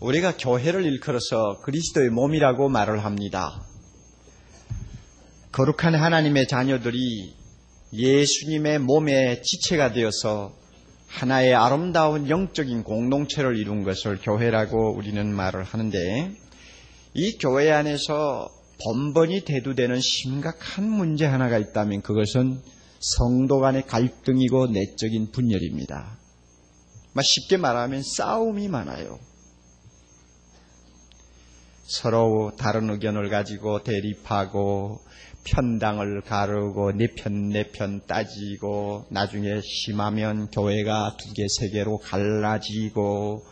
우리가 교회를 일컬어서 그리스도의 몸이라고 말을 합니다. 거룩한 하나님의 자녀들이 예수님의 몸의 지체가 되어서 하나의 아름다운 영적인 공동체를 이룬 것을 교회라고 우리는 말을 하는데, 이 교회 안에서 번번이 대두되는 심각한 문제 하나가 있다면 그것은 성도 간의 갈등이고 내적인 분열입니다. 쉽게 말하면 싸움이 많아요. 서로 다른 의견을 가지고 대립하고 편당을 가르고 내 편 따지고 나중에 심하면 교회가 2개, 3개로 갈라지고,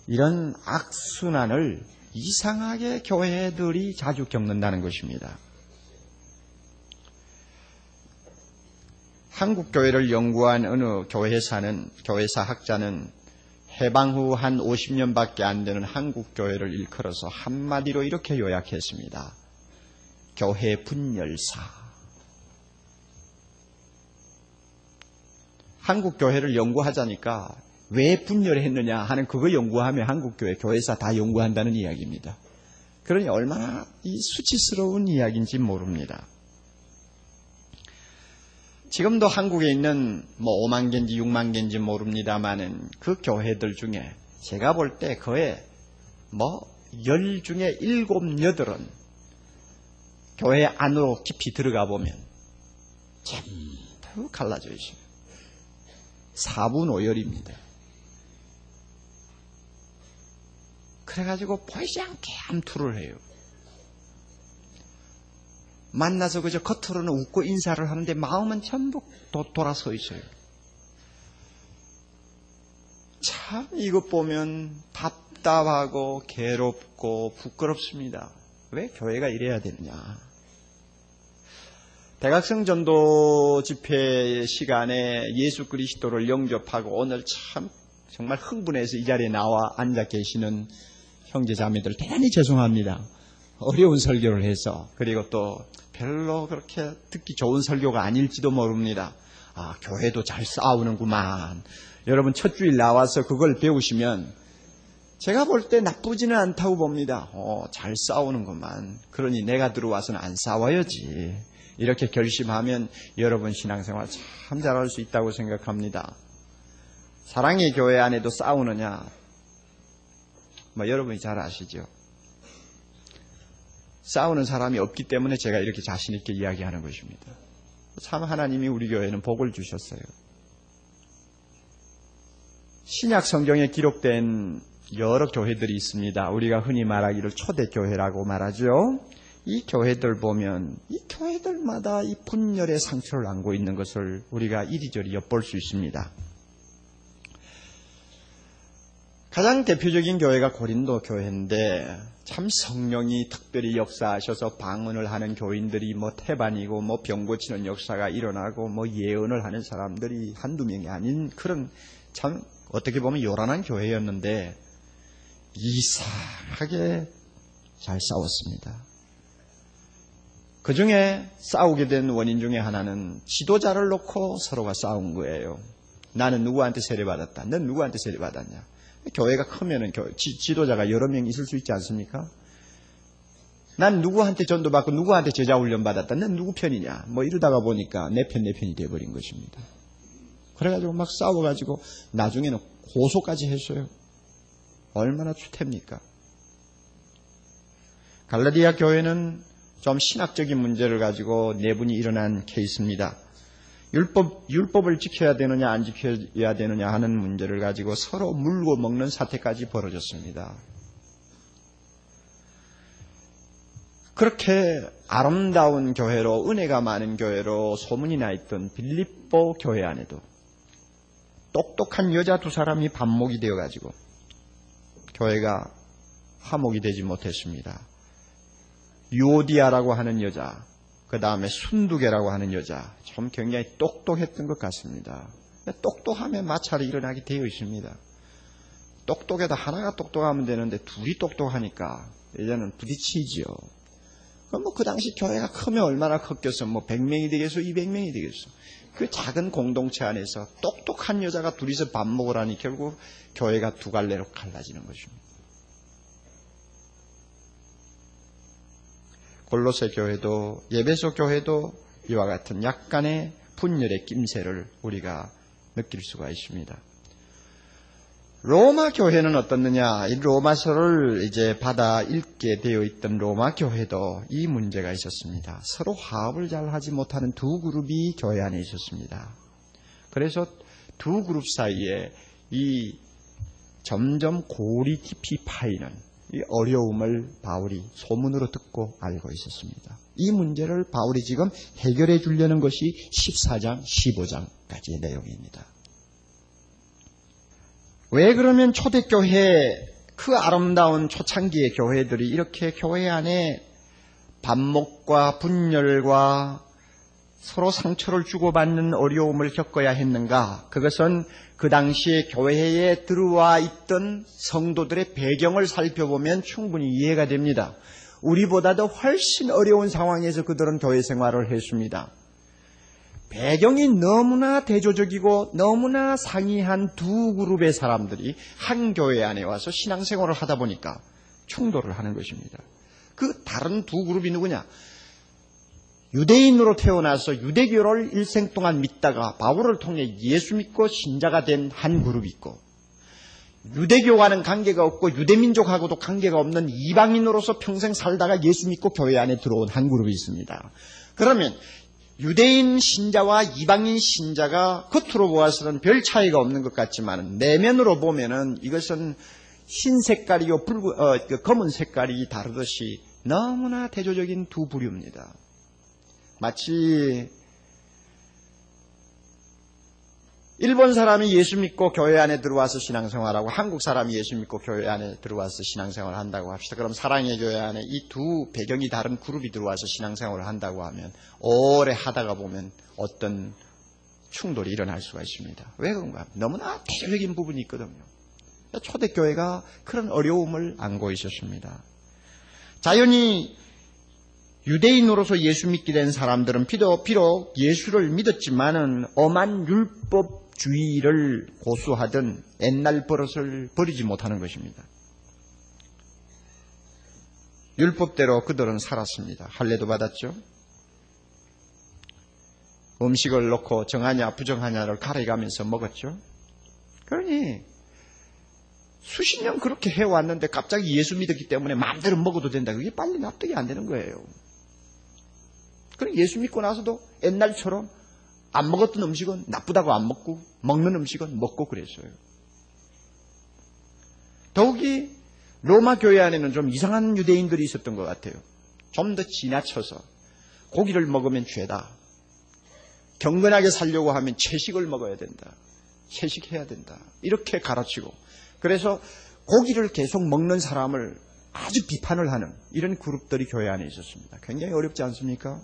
이런 악순환을 이상하게 교회들이 자주 겪는다는 것입니다. 한국 교회를 연구한 어느 교회사 학자는 해방 후 한 50년밖에 안 되는 한국 교회를 일컬어서 한마디로 이렇게 요약했습니다. 교회 분열사. 한국 교회를 연구하자니까 왜 분열했느냐 하는 그거 연구하면 한국 교회사 다 연구한다는 이야기입니다. 그러니 얼마나 이 수치스러운 이야기인지 모릅니다. 지금도 한국에 있는 5만 개인지 6만 개인지 모릅니다만은 그 교회들 중에 제가 볼 때 거의 10 중에 7, 8은 교회 안으로 깊이 들어가 보면 전부 갈라져 있어요. 4분 5열입니다. 그래가지고 보이지 않게 암투를 해요. 만나서 그저 겉으로는 웃고 인사를 하는데 마음은 전부 돌아서 있어요. 참 이것 보면 답답하고 괴롭고 부끄럽습니다. 왜 교회가 이래야 되느냐. 대각성 전도 집회 시간에 예수 그리스도를 영접하고 오늘 참 정말 흥분해서 이 자리에 나와 앉아 계시는 형제 자매들 대단히 죄송합니다. 어려운 설교를 해서, 그리고 또 별로 그렇게 듣기 좋은 설교가 아닐지도 모릅니다. 교회도 잘 싸우는구만. 여러분 첫 주일 나와서 그걸 배우시면 제가 볼 때 나쁘지는 않다고 봅니다. 잘 싸우는구만. 그러니 내가 들어와서는 안 싸워야지. 이렇게 결심하면 여러분 신앙생활 참 잘할 수 있다고 생각합니다. 사랑의 교회 안에도 싸우느냐? 여러분이 잘 아시죠? 싸우는 사람이 없기 때문에 제가 이렇게 자신 있게 이야기하는 것입니다. 참 하나님이 우리 교회는 복을 주셨어요. 신약 성경에 기록된 여러 교회들이 있습니다. 우리가 흔히 말하기를 초대교회라고 말하죠. 이 교회들 보면 이 교회들마다 이 분열의 상처를 안고 있는 것을 우리가 이리저리 엿볼 수 있습니다. 가장 대표적인 교회가 고린도 교회인데, 참 성령이 특별히 역사하셔서 방언을 하는 교인들이 태반이고 병 고치는 역사가 일어나고 예언을 하는 사람들이 한두 명이 아닌 그런 참 어떻게 보면 요란한 교회였는데 이상하게 잘 싸웠습니다. 그 중에 싸우게 된 원인 중에 하나는 지도자를 놓고 서로가 싸운 거예요. 나는 누구한테 세례받았다. 넌 누구한테 세례받았냐. 교회가 크면은 지도자가 여러 명 있을 수 있지 않습니까? 난 누구한테 전도받고 누구한테 제자 훈련 받았다. 난 누구 편이냐. 이러다가 보니까 내 편이 돼버린 것입니다. 그래가지고 막 싸워가지고 나중에는 고소까지 했어요. 얼마나 추태입니까? 갈라디아 교회는 좀 신학적인 문제를 가지고 내분이 일어난 케이스입니다. 율법을 지켜야 되느냐 안 지켜야 되느냐 하는 문제를 가지고 서로 물고 먹는 사태까지 벌어졌습니다. 그렇게 아름다운 교회로, 은혜가 많은 교회로 소문이 나 있던 빌립보 교회 안에도 똑똑한 여자 2사람이 반목이 되어가지고 교회가 화목이 되지 못했습니다. 유오디아라고 하는 여자, 그 다음에 순두개라고 하는 여자, 참 굉장히 똑똑했던 것 같습니다. 똑똑하면 마찰이 일어나게 되어 있습니다. 똑똑해도 하나가 똑똑하면 되는데 둘이 똑똑하니까 이제는 부딪히지요. 그럼 그 당시 교회가 크면 얼마나 컸겠어. 100명이 되겠어, 200명이 되겠어. 그 작은 공동체 안에서 똑똑한 여자가 둘이서 밥 먹으라니 결국 교회가 2갈래로 갈라지는 것입니다. 골로새 교회도 에베소 교회도 이와 같은 약간의 분열의 낌새를 우리가 느낄 수가 있습니다. 로마 교회는 어떻느냐? 이 로마서를 이제 받아 읽게 되어 있던 로마 교회도 이 문제가 있었습니다. 서로 화합을 잘 하지 못하는 두 그룹이 교회 안에 있었습니다. 그래서 두 그룹 사이에 이 점점 골이 깊이 파이는 이 어려움을 바울이 소문으로 듣고 알고 있었습니다. 이 문제를 바울이 지금 해결해 주려는 것이 14장, 15장까지의 내용입니다. 왜 그러면 초대교회, 그 아름다운 초창기의 교회들이 이렇게 교회 안에 반목과 분열과 서로 상처를 주고받는 어려움을 겪어야 했는가? 그것은 그 당시에 교회에 들어와 있던 성도들의 배경을 살펴보면 충분히 이해가 됩니다. 우리보다도 훨씬 어려운 상황에서 그들은 교회 생활을 했습니다. 배경이 너무나 대조적이고 너무나 상이한 두 그룹의 사람들이 한 교회 안에 와서 신앙생활을 하다 보니까 충돌을 하는 것입니다. 그 다른 두 그룹이 누구냐? 유대인으로 태어나서 유대교를 일생 동안 믿다가 바울을 통해 예수 믿고 신자가 된 한 그룹이 있고, 유대교와는 관계가 없고 유대민족하고도 관계가 없는 이방인으로서 평생 살다가 예수 믿고 교회 안에 들어온 한 그룹이 있습니다. 그러면 유대인 신자와 이방인 신자가 겉으로 보아서는 별 차이가 없는 것 같지만 내면으로 보면은 이것은 흰 색깔이요 검은 색깔이 다르듯이 너무나 대조적인 두 부류입니다. 마치 일본 사람이 예수 믿고 교회 안에 들어와서 신앙생활하고 한국 사람이 예수 믿고 교회 안에 들어와서 신앙생활을 한다고 합시다. 그럼 사랑의 교회 안에 이 두 배경이 다른 그룹이 들어와서 신앙생활을 한다고 하면 오래 하다가 보면 어떤 충돌이 일어날 수가 있습니다. 왜 그런가? 너무나 대조적인 부분이 있거든요. 초대교회가 그런 어려움을 안고 있었습니다. 자연히 유대인으로서 예수 믿게 된 사람들은 비록 예수를 믿었지만은 엄한 율법주의를 고수하던 옛날 버릇을 버리지 못하는 것입니다. 율법대로 그들은 살았습니다. 할례도 받았죠. 음식을 놓고 정하냐 부정하냐를 가려가면서 먹었죠. 그러니 수십 년 그렇게 해왔는데 갑자기 예수 믿었기 때문에 마음대로 먹어도 된다. 그게 빨리 납득이 안 되는 거예요. 그럼 예수 믿고 나서도 옛날처럼 안 먹었던 음식은 나쁘다고 안 먹고 먹는 음식은 먹고 그랬어요. 더욱이 로마 교회 안에는 좀 이상한 유대인들이 있었던 것 같아요. 좀 더 지나쳐서 고기를 먹으면 죄다. 경건하게 살려고 하면 채식을 먹어야 된다. 채식해야 된다. 이렇게 가르치고, 그래서 고기를 계속 먹는 사람을 아주 비판을 하는 이런 그룹들이 교회 안에 있었습니다. 굉장히 어렵지 않습니까?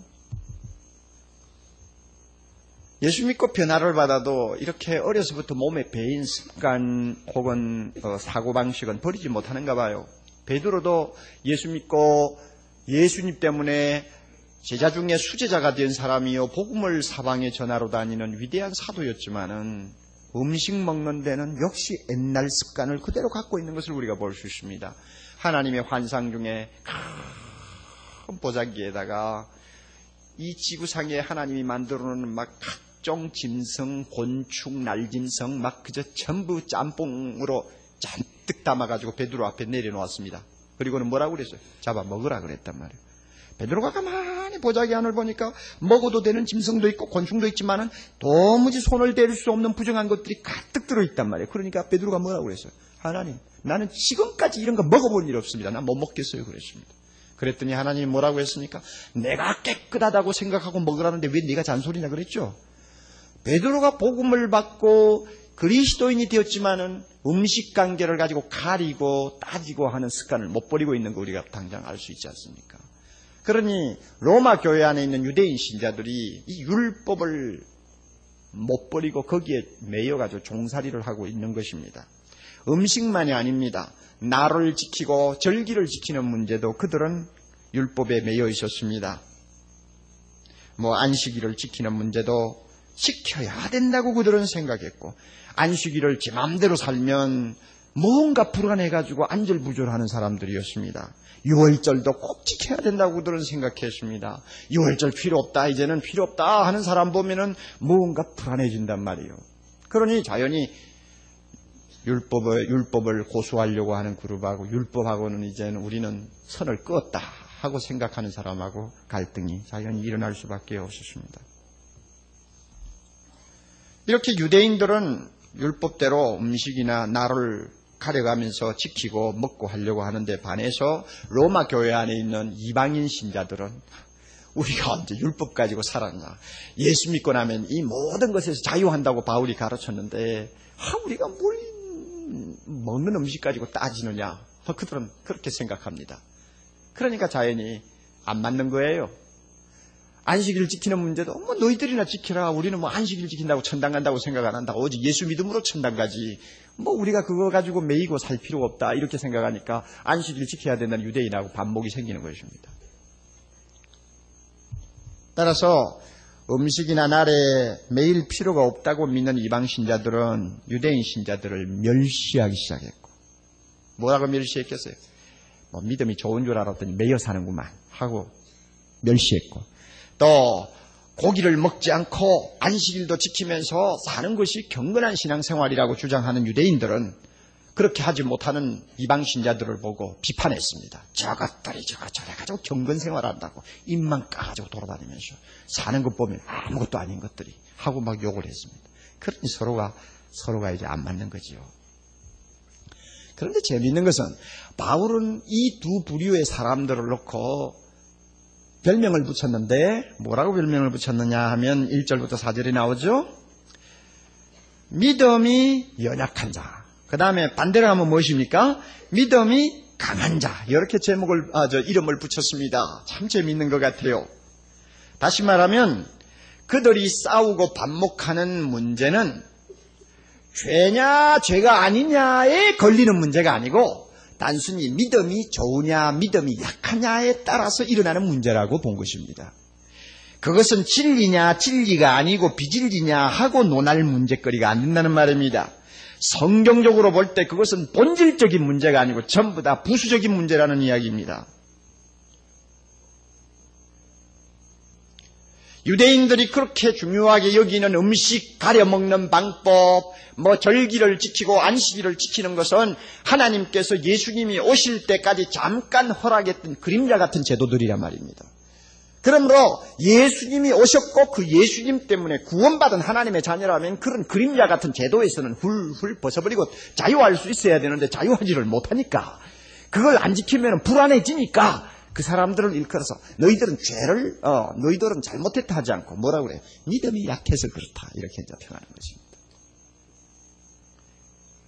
예수 믿고 변화를 받아도 이렇게 어려서부터 몸에 배인 습관 혹은 사고방식은 버리지 못하는가 봐요. 베드로도 예수 믿고 예수님 때문에 제자 중에 수제자가 된 사람이요 복음을 사방에 전하러 다니는 위대한 사도였지만은 음식 먹는 데는 역시 옛날 습관을 그대로 갖고 있는 것을 우리가 볼 수 있습니다. 하나님의 환상 중에 큰 보자기에다가 이 지구상에 하나님이 만들어놓은 막 각종 짐승, 곤충, 날짐승 막 그저 전부 짬뽕으로 잔뜩 담아가지고 베드로 앞에 내려놓았습니다. 그리고는 뭐라고 그랬어요? 잡아 먹으라 그랬단 말이에요. 베드로가 가만히 보자기 안을 보니까 먹어도 되는 짐승도 있고 곤충도 있지만은 도무지 손을 댈 수 없는 부정한 것들이 가득 들어있단 말이에요. 그러니까 베드로가 뭐라고 그랬어요? 하나님, 나는 지금까지 이런 거 먹어본 일 없습니다. 난 못 먹겠어요. 그랬습니다. 그랬더니 하나님이 뭐라고 했습니까? 내가 깨끗하다고 생각하고 먹으라는데 왜 네가 잔소리냐 그랬죠? 베드로가 복음을 받고 그리스도인이 되었지만은 음식 관계를 가지고 가리고 따지고 하는 습관을 못 버리고 있는 거 우리가 당장 알 수 있지 않습니까? 그러니 로마 교회 안에 있는 유대인 신자들이 이 율법을 못 버리고 거기에 매여가지고 종살이를 하고 있는 것입니다. 음식만이 아닙니다. 날을 지키고 절기를 지키는 문제도 그들은 율법에 매여 있었습니다. 안식일을 지키는 문제도 지켜야 된다고 그들은 생각했고, 안식일을 제 마음대로 살면 뭔가 불안해가지고 안절부절하는 사람들이었습니다. 유월절도 꼭 지켜야 된다고 그들은 생각했습니다. 유월절 필요 없다, 이제는 필요 없다 하는 사람 보면은 뭔가 불안해진단 말이에요. 그러니 자연히 율법을 고수하려고 하는 그룹하고 율법하고는 이제는 우리는 선을 그었다 하고 생각하는 사람하고 갈등이 자연히 일어날 수밖에 없었습니다. 이렇게 유대인들은 율법대로 음식이나 날을 가려가면서 지키고 먹고 하려고 하는데 반해서 로마 교회 안에 있는 이방인 신자들은 우리가 언제 율법 가지고 살았나, 예수 믿고 나면 이 모든 것에서 자유한다고 바울이 가르쳤는데 우리가 뭘 먹는 음식 가지고 따지느냐, 그들은 그렇게 생각합니다. 그러니까 자연히 안 맞는 거예요. 안식일을 지키는 문제도 너희들이나 지키라, 우리는 안식일 지킨다고 천당 간다고 생각 안 한다, 오직 예수 믿음으로 천당 가지, 우리가 그거 가지고 매이고 살 필요가 없다 이렇게 생각하니까 안식일 지켜야 된다는 유대인하고 반목이 생기는 것입니다. 따라서 음식이나 날에 매일 필요가 없다고 믿는 이방 신자들은 유대인 신자들을 멸시하기 시작했고, 뭐라고 멸시했겠어요? 믿음이 좋은 줄 알았더니 매여 사는구만 하고 멸시했고, 또 고기를 먹지 않고 안식일도 지키면서 사는 것이 경건한 신앙생활이라고 주장하는 유대인들은 그렇게 하지 못하는 이방 신자들을 보고 비판했습니다. 저것들이 저래가지고 경건생활한다고 입만 까가지고 돌아다니면서 사는 것 보면 아무것도 아닌 것들이 하고 막 욕을 했습니다. 그러니 서로가 이제 안 맞는 거지요. 그런데 재미있는 것은 바울은 이 두 부류의 사람들을 놓고 별명을 붙였는데, 뭐라고 별명을 붙였느냐 하면 1절부터 4절이 나오죠. 믿음이 연약한 자, 그 다음에 반대로 하면 무엇입니까? 믿음이 강한 자, 이렇게 이름을 붙였습니다. 참 재미있는 것 같아요. 다시 말하면 그들이 싸우고 반목하는 문제는 죄냐 죄가 아니냐에 걸리는 문제가 아니고 단순히 믿음이 좋으냐 믿음이 약하냐에 따라서 일어나는 문제라고 본 것입니다. 그것은 진리냐 진리가 아니고 비진리냐 하고 논할 문제거리가 안 된다는 말입니다. 성경적으로 볼 때 그것은 본질적인 문제가 아니고 전부 다 부수적인 문제라는 이야기입니다. 유대인들이 그렇게 중요하게 여기는 음식 가려 먹는 방법, 절기를 지키고 안식일을 지키는 것은 하나님께서 예수님이 오실 때까지 잠깐 허락했던 그림자 같은 제도들이란 말입니다. 그러므로 예수님이 오셨고 그 예수님 때문에 구원받은 하나님의 자녀라면 그런 그림자 같은 제도에서는 훌훌 벗어버리고 자유할 수 있어야 되는데 자유하지를 못하니까, 그걸 안 지키면 불안해지니까 그 사람들을 일컬어서 너희들은 너희들은 잘못했다 하지 않고 뭐라고 그래요? 믿음이 약해서 그렇다, 이렇게 이제 표현하는 것입니다.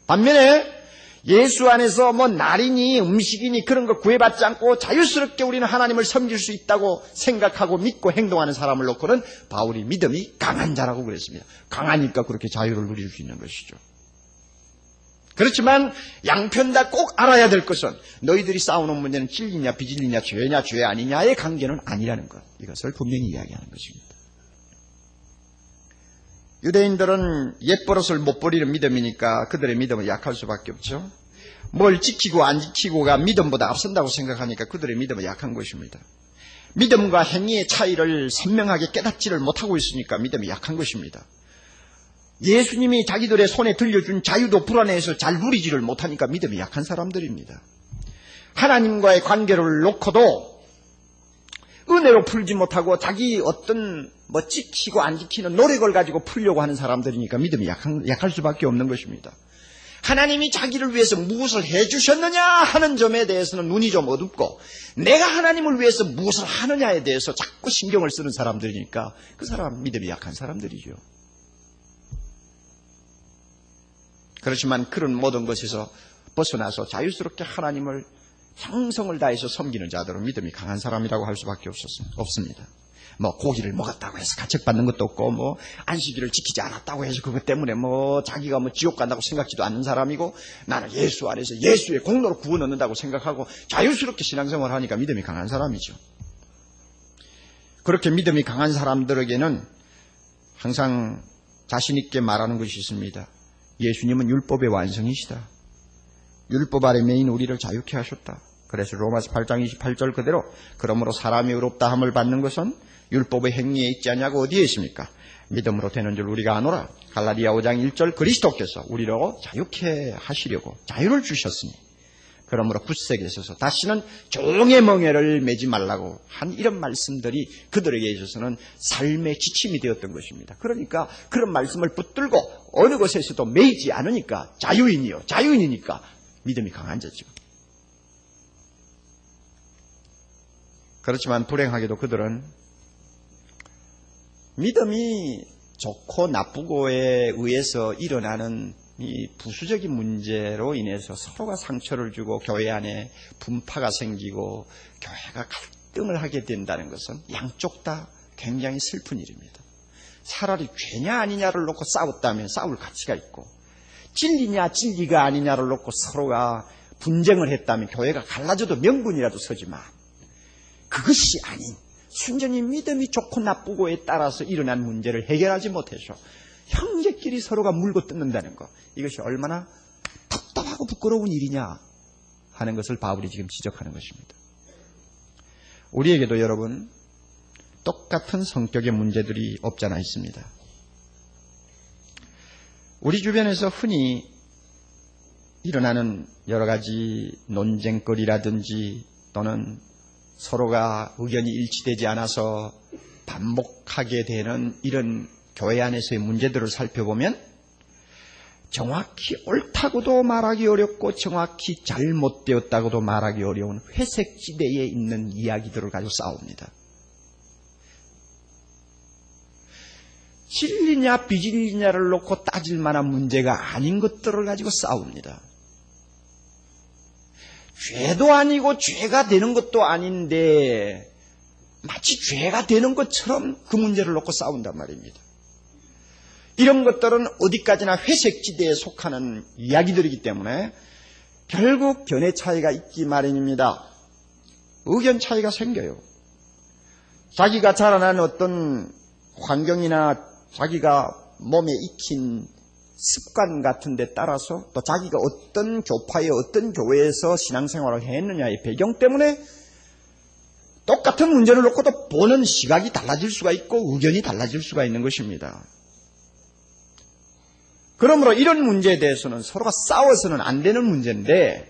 반면에 예수 안에서 날이니 음식이니 그런 거 구애받지 않고 자유스럽게 우리는 하나님을 섬길 수 있다고 생각하고 믿고 행동하는 사람을 놓고는 바울이 믿음이 강한 자라고 그랬습니다. 강하니까 그렇게 자유를 누릴 수 있는 것이죠. 그렇지만 양편 다 꼭 알아야 될 것은 너희들이 싸우는 문제는 진리냐 비진리냐 죄냐 죄 아니냐의 관계는 아니라는 것, 이것을 분명히 이야기하는 것입니다. 유대인들은 옛버릇을 못 버리는 믿음이니까 그들의 믿음은 약할 수밖에 없죠. 뭘 지키고 안 지키고가 믿음보다 앞선다고 생각하니까 그들의 믿음은 약한 것입니다. 믿음과 행위의 차이를 선명하게 깨닫지를 못하고 있으니까 믿음이 약한 것입니다. 예수님이 자기들의 손에 들려준 자유도 불안해서 잘 누리지를 못하니까 믿음이 약한 사람들입니다. 하나님과의 관계를 놓고도 은혜로 풀지 못하고 자기 어떤 지키고 안 지키는 노력을 가지고 풀려고 하는 사람들이니까 믿음이 약할 수밖에 없는 것입니다. 하나님이 자기를 위해서 무엇을 해주셨느냐 하는 점에 대해서는 눈이 좀 어둡고, 내가 하나님을 위해서 무엇을 하느냐에 대해서 자꾸 신경을 쓰는 사람들이니까 그 사람 믿음이 약한 사람들이죠. 그렇지만 그런 모든 것에서 벗어나서 자유스럽게 하나님을 정성을 다해서 섬기는 자들은 믿음이 강한 사람이라고 할 수밖에 없습니다. 고기를 먹었다고 해서 가책받는 것도 없고, 안식일을 지키지 않았다고 해서 그것 때문에 자기가 지옥 간다고 생각지도 않는 사람이고, 나는 예수 안에서 예수의 공로로 구원 얻는다고 생각하고 자유스럽게 신앙생활을 하니까 믿음이 강한 사람이죠. 그렇게 믿음이 강한 사람들에게는 항상 자신 있게 말하는 것이 있습니다. 예수님은 율법의 완성이시다. 율법 아래 매인 우리를 자유케 하셨다. 그래서 로마서 8장 28절 그대로 그러므로 사람이 의롭다 함을 받는 것은 율법의 행위에 있지 않냐고 어디에 있습니까? 믿음으로 되는 줄 우리가 아노라. 갈라디아 5장 1절 그리스도께서 우리를 자유케 하시려고 자유를 주셨으니 그러므로 굳세게 서서 다시는 종의 멍에를 매지 말라고 한 이런 말씀들이 그들에게 있어서는 삶의 지침이 되었던 것입니다. 그러니까 그런 말씀을 붙들고 어느 곳에서도 매이지 않으니까 자유인이니까 믿음이 강한 자죠. 그렇지만 불행하게도 그들은 믿음이 좋고 나쁘고에 의해서 일어나는 이 부수적인 문제로 인해서 서로가 상처를 주고 교회 안에 분파가 생기고 교회가 갈등을 하게 된다는 것은 양쪽 다 굉장히 슬픈 일입니다. 차라리 죄냐 아니냐를 놓고 싸웠다면 싸울 가치가 있고 진리냐 진리가 아니냐를 놓고 서로가 분쟁을 했다면 교회가 갈라져도 명분이라도 서지만 그것이 아닌 순전히 믿음이 좋고 나쁘고에 따라서 일어난 문제를 해결하지 못해서 형제끼리 서로가 물고 뜯는다는 것, 이것이 얼마나 답답하고 부끄러운 일이냐 하는 것을 바울이 지금 지적하는 것입니다. 우리에게도 여러분 똑같은 성격의 문제들이 없잖아 있습니다. 우리 주변에서 흔히 일어나는 여러 가지 논쟁거리라든지 또는 서로가 의견이 일치되지 않아서 반복하게 되는 이런 교회 안에서의 문제들을 살펴보면 정확히 옳다고도 말하기 어렵고 정확히 잘못되었다고도 말하기 어려운 회색지대에 있는 이야기들을 가지고 싸웁니다. 진리냐 비진리냐를 놓고 따질 만한 문제가 아닌 것들을 가지고 싸웁니다. 죄도 아니고 죄가 되는 것도 아닌데 마치 죄가 되는 것처럼 그 문제를 놓고 싸운단 말입니다. 이런 것들은 어디까지나 회색지대에 속하는 이야기들이기 때문에 결국 견해 차이가 있기 마련입니다. 의견 차이가 생겨요. 자기가 자라난 어떤 환경이나 자기가 몸에 익힌 습관 같은 데 따라서 또 자기가 어떤 교파의 어떤 교회에서 신앙생활을 했느냐의 배경 때문에 똑같은 문제를 놓고도 보는 시각이 달라질 수가 있고 의견이 달라질 수가 있는 것입니다. 그러므로 이런 문제에 대해서는 서로가 싸워서는 안 되는 문제인데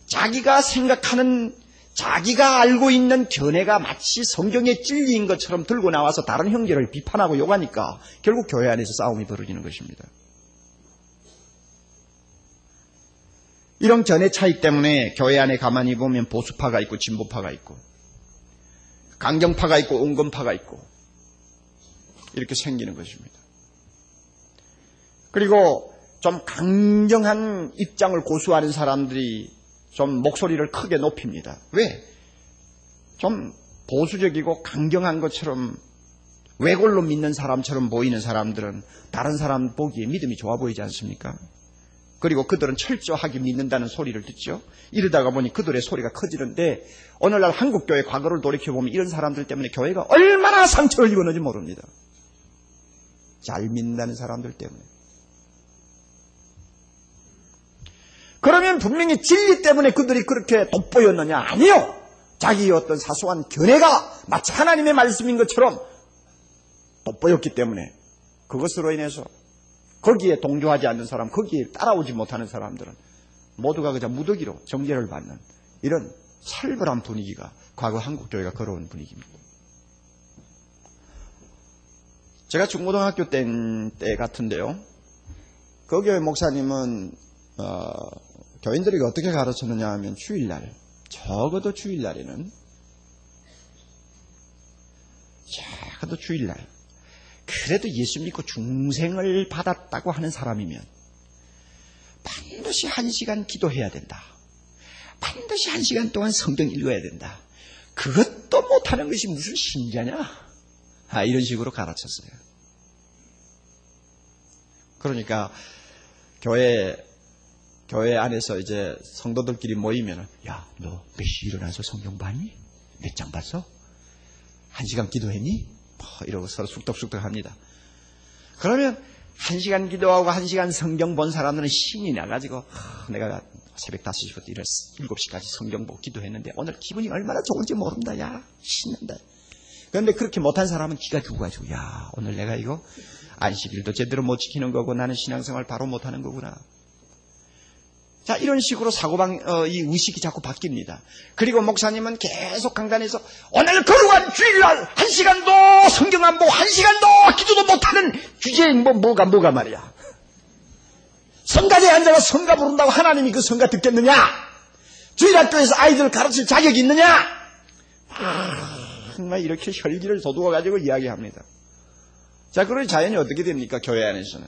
자기가 생각하는 자기가 알고 있는 견해가 마치 성경의 진리인 것처럼 들고 나와서 다른 형제를 비판하고 욕하니까 결국 교회 안에서 싸움이 벌어지는 것입니다. 이런 견해 차이 때문에 교회 안에 가만히 보면 보수파가 있고 진보파가 있고 강경파가 있고 온건파가 있고 이렇게 생기는 것입니다. 그리고 좀 강경한 입장을 고수하는 사람들이 좀 목소리를 크게 높입니다. 왜? 좀 보수적이고 강경한 것처럼 외골로 믿는 사람처럼 보이는 사람들은 다른 사람 보기에 믿음이 좋아 보이지 않습니까? 그리고 그들은 철저하게 믿는다는 소리를 듣죠. 이러다가 보니 그들의 소리가 커지는데 오늘날 한국교회 과거를 돌이켜보면 이런 사람들 때문에 교회가 얼마나 상처를 입었는지 모릅니다. 잘 믿는다는 사람들 때문에. 그러면 분명히 진리 때문에 그들이 그렇게 돋보였느냐? 아니요. 자기의 어떤 사소한 견해가 마치 하나님의 말씀인 것처럼 돋보였기 때문에 그것으로 인해서 거기에 동조하지 않는 사람, 거기에 따라오지 못하는 사람들은 모두가 그저 무더기로 정죄를 받는 이런 살벌한 분위기가 과거 한국교회가 걸어온 분위기입니다. 제가 중고등학교 때 같은데요. 그 교회 목사님은 교인들에게 어떻게 가르쳤느냐 하면 주일날, 적어도 주일날에는 그래도 예수 믿고 중생을 받았다고 하는 사람이면 반드시 1시간 기도해야 된다. 반드시 1시간 동안 성경 읽어야 된다. 그것도 못하는 것이 무슨 신자냐? 이런 식으로 가르쳤어요. 그러니까 교회 안에서 이제 성도들끼리 모이면 야, 너 몇 시 일어나서 성경 봤니? 몇 장 봤어? 1시간 기도했니? 이러고 서로 쑥덕쑥덕 합니다. 그러면 1시간 기도하고 1시간 성경 본 사람들은 신이 나가지고 내가 새벽 5시부터 일어나서 7시까지 성경 보고 기도했는데 오늘 기분이 얼마나 좋은지 모른다. 야, 신난다. 그런데 그렇게 못한 사람은 기가 죽어가지고 야, 오늘 내가 이거 안식일도 제대로 못 지키는 거고 나는 신앙생활 바로 못하는 거구나. 자, 이런 식으로 이 의식이 자꾸 바뀝니다. 그리고 목사님은 계속 강단에서 오늘 거룩한 주일날 1시간도 성경 안 보고 1시간도 기도도 못하는 주제에 뭐가 말이야. 성가대에 앉아서 성가 부른다고 하나님이 그 성가 듣겠느냐? 주일학교에서 아이들 가르칠 자격이 있느냐? 정말 이렇게 혈기를 돋우어가지고 이야기합니다. 자, 그러니 자연히 어떻게 됩니까? 교회 안에서는.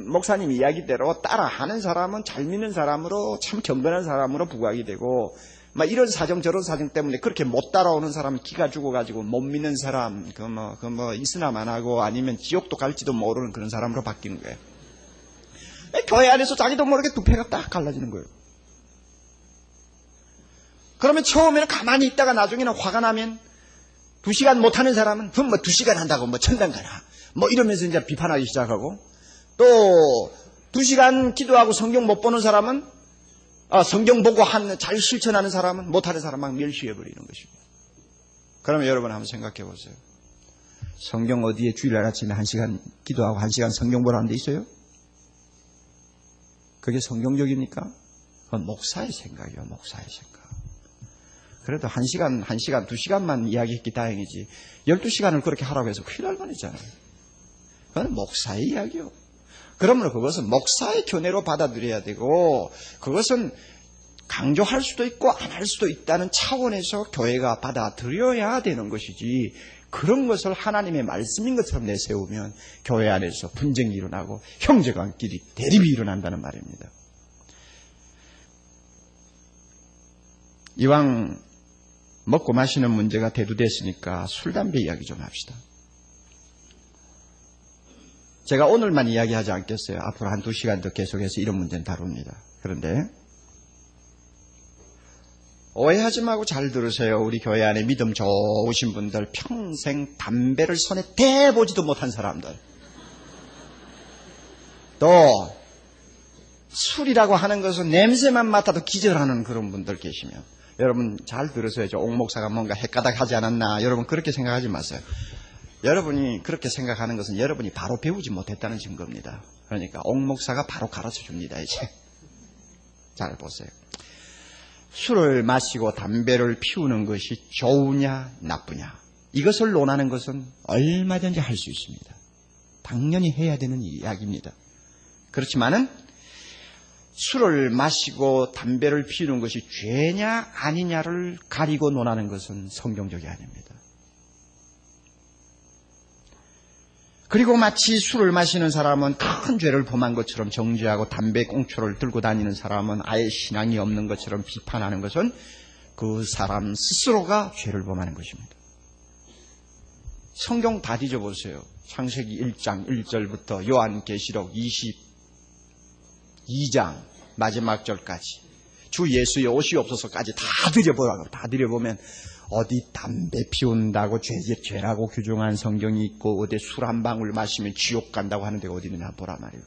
목사님 이야기대로 따라 하는 사람은 잘 믿는 사람으로 참 경건한 사람으로 부각이 되고, 막 이런 사정 저런 사정 때문에 그렇게 못 따라오는 사람은 기가 죽어가지고 못 믿는 사람, 이스람 안 하고 아니면 지옥도 갈지도 모르는 그런 사람으로 바뀌는 거예요. 교회 안에서 자기도 모르게 두 패가 딱 갈라지는 거예요. 그러면 처음에는 가만히 있다가 나중에는 화가 나면 2시간 못하는 사람은 2시간 한다고 천당 가라. 이러면서 이제 비판하기 시작하고, 또 2시간 기도하고 성경 못 보는 사람은 성경 보고 잘 실천하는 사람은 못하는 사람 막 멸시해버리는 것입니다. 그러면 여러분 한번 생각해 보세요. 성경 어디에 주일날 아침에 1시간 기도하고 1시간 성경 보라는 데 있어요? 그게 성경적입니까? 그건 목사의 생각이에요. 목사의 생각. 그래도 1시간, 2시간만 이야기했기 다행이지 12시간을 그렇게 하라고 해서 큰일 날 뻔했잖아요. 그건 목사의 이야기요. 그러므로 그것은 목사의 견해로 받아들여야 되고, 그것은 강조할 수도 있고 안 할 수도 있다는 차원에서 교회가 받아들여야 되는 것이지, 그런 것을 하나님의 말씀인 것처럼 내세우면 교회 안에서 분쟁이 일어나고 형제간끼리 대립이 일어난다는 말입니다. 이왕 먹고 마시는 문제가 대두됐으니까 술, 담배 이야기 좀 합시다. 제가 오늘만 이야기하지 않겠어요. 앞으로 1-2시간 더 계속해서 이런 문제는 다룹니다. 그런데 오해하지 말고 잘 들으세요. 우리 교회 안에 믿음 좋으신 분들, 평생 담배를 손에 대보지도 못한 사람들, 또 술이라고 하는 것은 냄새만 맡아도 기절하는 그런 분들 계시면 여러분 잘 들으세요. 저 옥 목사가 뭔가 헷가닥하지 않았나, 여러분 그렇게 생각하지 마세요. 여러분이 그렇게 생각하는 것은 여러분이 바로 배우지 못했다는 증거입니다. 그러니까 옥 목사가 바로 가르쳐 줍니다. 이제 잘 보세요. 술을 마시고 담배를 피우는 것이 좋으냐 나쁘냐, 이것을 논하는 것은 얼마든지 할 수 있습니다. 당연히 해야 되는 이야기입니다. 그렇지만은 술을 마시고 담배를 피우는 것이 죄냐 아니냐를 가리고 논하는 것은 성경적이 아닙니다. 그리고 마치 술을 마시는 사람은 큰 죄를 범한 것처럼 정죄하고 담배 꽁초를 들고 다니는 사람은 아예 신앙이 없는 것처럼 비판하는 것은 그 사람 스스로가 죄를 범하는 것입니다. 성경 다 뒤져보세요. 창세기 1장 1절부터 요한계시록 22장 마지막 절까지, 주 예수의 옷이 없어서까지 다 들여보면 어디 담배 피운다고 죄라고 규정한 성경이 있고, 어디 술 한 방울 마시면 지옥 간다고 하는 데가 어디 있느냐 보라 말이에요.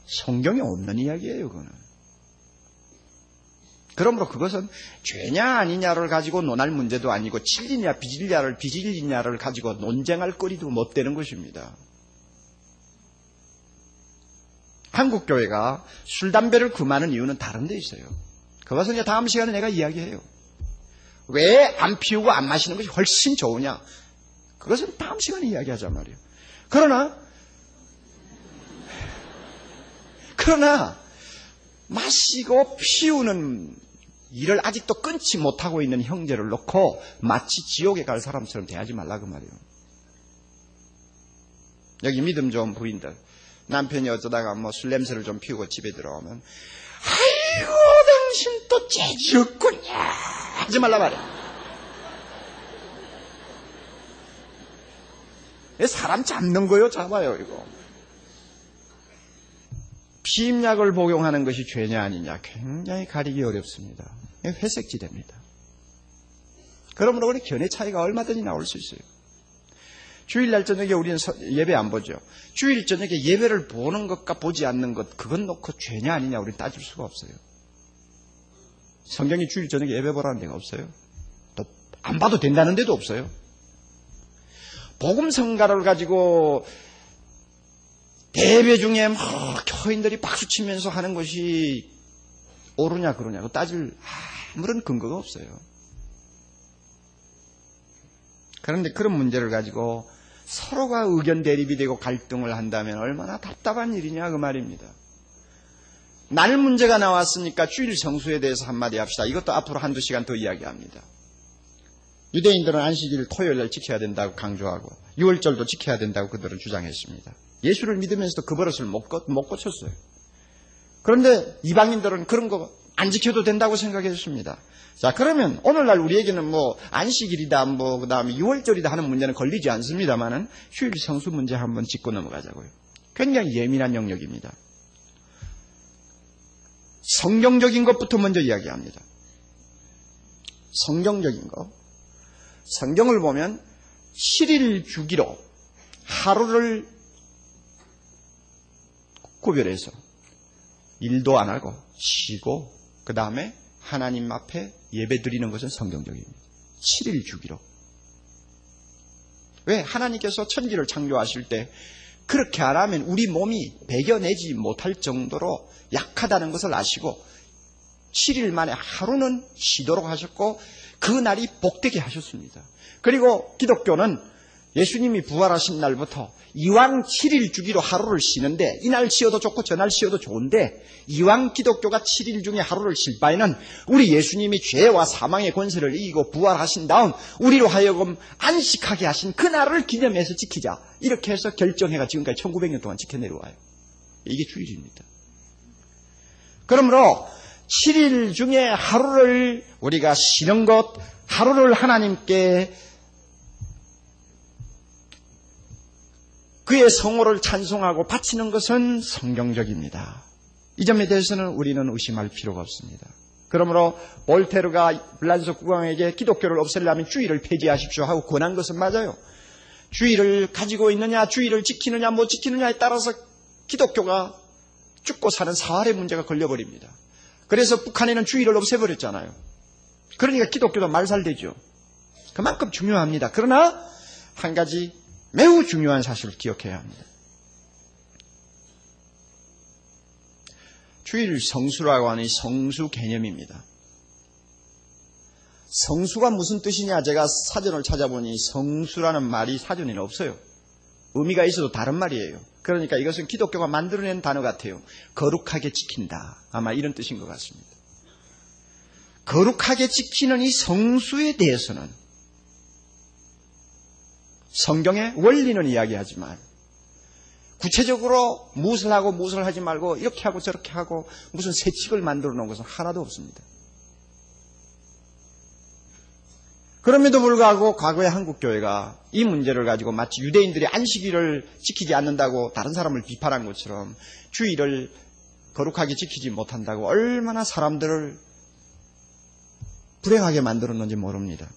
성경에 없는 이야기예요, 그거는. 그러므로 그것은 죄냐 아니냐를 가지고 논할 문제도 아니고, 진리냐 비진리냐를 가지고 논쟁할 거리도 못 되는 것입니다. 한국 교회가 술, 담배를 금하는 이유는 다른 데 있어요. 그것은 이제 다음 시간에 내가 이야기해요. 왜 안 피우고 안 마시는 것이 훨씬 좋으냐? 그것은 다음 시간에 이야기하자 말이에요. 그러나 마시고 피우는 일을 아직도 끊지 못하고 있는 형제를 놓고 마치 지옥에 갈 사람처럼 대하지 말라 그 말이에요. 여기 믿음 좋은 부인들, 남편이 어쩌다가 술 냄새를 좀 피우고 집에 들어오면 아이고 당신 또 죄지었구냐 하지 말라 말이야. 사람 잡는 거요, 잡아요 이거. 피임약을 복용하는 것이 죄냐 아니냐 굉장히 가리기 어렵습니다. 회색지대입니다. 그러므로 우리 견해 차이가 얼마든지 나올 수 있어요. 주일날 저녁에 우리는 예배 안 보죠. 주일 저녁에 예배를 보는 것과 보지 않는 것, 그건 놓고 죄냐 아니냐 우리는 따질 수가 없어요. 성경이 주일 저녁에 예배 보라는 데가 없어요. 또 안 봐도 된다는 데도 없어요. 복음 성가를 가지고 대배 중에 막 교인들이 박수치면서 하는 것이 옳으냐 그러냐고 따질 아무런 근거가 없어요. 그런데 그런 문제를 가지고 서로가 의견 대립이 되고 갈등을 한다면 얼마나 답답한 일이냐 그 말입니다. 날 문제가 나왔으니까 주일 성수에 대해서 한마디 합시다. 이것도 앞으로 한두 시간 더 이야기합니다. 유대인들은 안식일을 토요일날 지켜야 된다고 강조하고 6월절도 지켜야 된다고 그들은 주장했습니다. 예수를 믿으면서도 그 버릇을 못 고쳤어요. 그런데 이방인들은 그런 거 안 지켜도 된다고 생각했습니다. 자, 그러면 오늘날 우리에게는 뭐 안식일이다 그 다음에 6월절이다 하는 문제는 걸리지 않습니다만은 휴일 성수 문제 한번 짚고 넘어가자고요. 굉장히 예민한 영역입니다. 성경적인 것부터 먼저 이야기합니다. 성경적인 거. 성경을 보면 7일 주기로 하루를 구별해서 일도 안 하고 쉬고 그 다음에 하나님 앞에 예배 드리는 것은 성경적입니다. 7일 주기로. 왜? 하나님께서 천지를 창조하실 때 그렇게 안 하면 우리 몸이 배겨내지 못할 정도로 약하다는 것을 아시고 7일 만에 하루는 쉬도록 하셨고 그 날이 복되게 하셨습니다. 그리고 기독교는 예수님이 부활하신 날부터 이왕 7일 주기로 하루를 쉬는데 이날 쉬어도 좋고 저날 쉬어도 좋은데 이왕 기독교가 7일 중에 하루를 쉴 바에는 우리 예수님이 죄와 사망의 권세를 이기고 부활하신 다음 우리로 하여금 안식하게 하신 그날을 기념해서 지키자. 이렇게 해서 결정해가 지금까지 1900년 동안 지켜내려와요. 이게 주일입니다. 그러므로 7일 중에 하루를 우리가 쉬는 것, 하루를 하나님께 그의 성호를 찬송하고 바치는 것은 성경적입니다. 이 점에 대해서는 우리는 의심할 필요가 없습니다. 그러므로 볼테르가 블란서 국왕에게 기독교를 없애려면 주일을 폐지하십시오 하고 권한 것은 맞아요. 주일을 가지고 있느냐, 주일을 지키느냐, 못 지키느냐에 따라서 기독교가 죽고 사는 사활의 문제가 걸려버립니다. 그래서 북한에는 주일을 없애버렸잖아요. 그러니까 기독교도 말살되죠. 그만큼 중요합니다. 그러나 한 가지 매우 중요한 사실을 기억해야 합니다. 주일 성수라고 하는 성수 개념입니다. 성수가 무슨 뜻이냐? 제가 사전을 찾아보니 성수라는 말이 사전에는 없어요. 의미가 있어도 다른 말이에요. 그러니까 이것은 기독교가 만들어낸 단어 같아요. 거룩하게 지킨다. 아마 이런 뜻인 것 같습니다. 거룩하게 지키는 이 성수에 대해서는 성경의 원리는 이야기하지만 구체적으로 무엇을 하고 무엇을 하지 말고 이렇게 하고 저렇게 하고 무슨 세칙을 만들어 놓은 것은 하나도 없습니다. 그럼에도 불구하고 과거의 한국교회가 이 문제를 가지고 마치 유대인들이 안식일을 지키지 않는다고 다른 사람을 비판한 것처럼 주일을 거룩하게 지키지 못한다고 얼마나 사람들을 불행하게 만들었는지 모릅니다.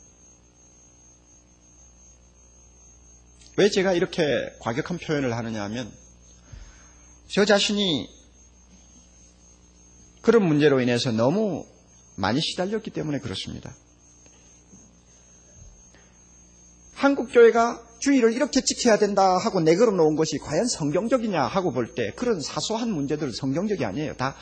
왜 제가 이렇게 과격한 표현을 하느냐 하면 저 자신이 그런 문제로 인해서 너무 많이 시달렸기 때문에 그렇습니다. 한국교회가 주일을 이렇게 지켜야 된다 하고 내걸어 놓은 것이 과연 성경적이냐 하고 볼 때 그런 사소한 문제들은 성경적이 아니에요. 다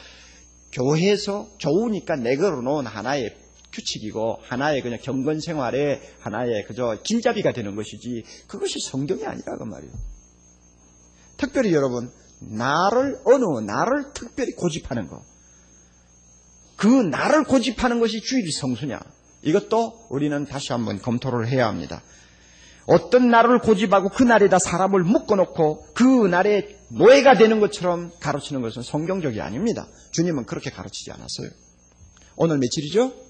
교회에서 좋으니까 내걸어 놓은 하나의 규칙이고 하나의 그냥 경건 생활의 하나의 그저 길잡이가 되는 것이지 그것이 성경이 아니라고 말이에요. 특별히 여러분 어느 나를 특별히 고집하는 거, 그 나를 고집하는 것이 주일 성수냐, 이것도 우리는 다시 한번 검토를 해야 합니다. 어떤 날을 고집하고 그 날에다 사람을 묶어놓고 그 날에 노예가 되는 것처럼 가르치는 것은 성경적이 아닙니다. 주님은 그렇게 가르치지 않았어요. 오늘 며칠이죠?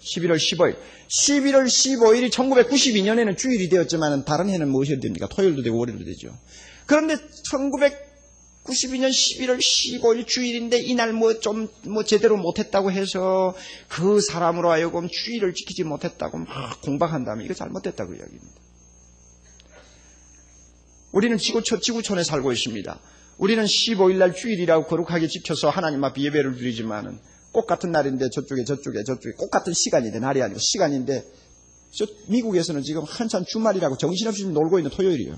11월 15일. 11월 15일이 1992년에는 주일이 되었지만 다른 해는 무엇이 됩니까? 토요일도 되고 월요일도 되죠. 그런데 1992년 11월 15일 주일인데 이날 제대로 못했다고 해서 그 사람으로 하여금 주일을 지키지 못했다고 막 공박한다면 이거 잘못됐다고 이야기입니다. 우리는 지구촌에 살고 있습니다. 우리는 15일 날 주일이라고 거룩하게 지켜서 하나님 앞에 예배를 드리지만은 꼭 같은 날인데 저쪽에 꼭 같은 시간인데 날이 아니고 시간인데 미국에서는 지금 한참 주말이라고 정신없이 놀고 있는 토요일이에요.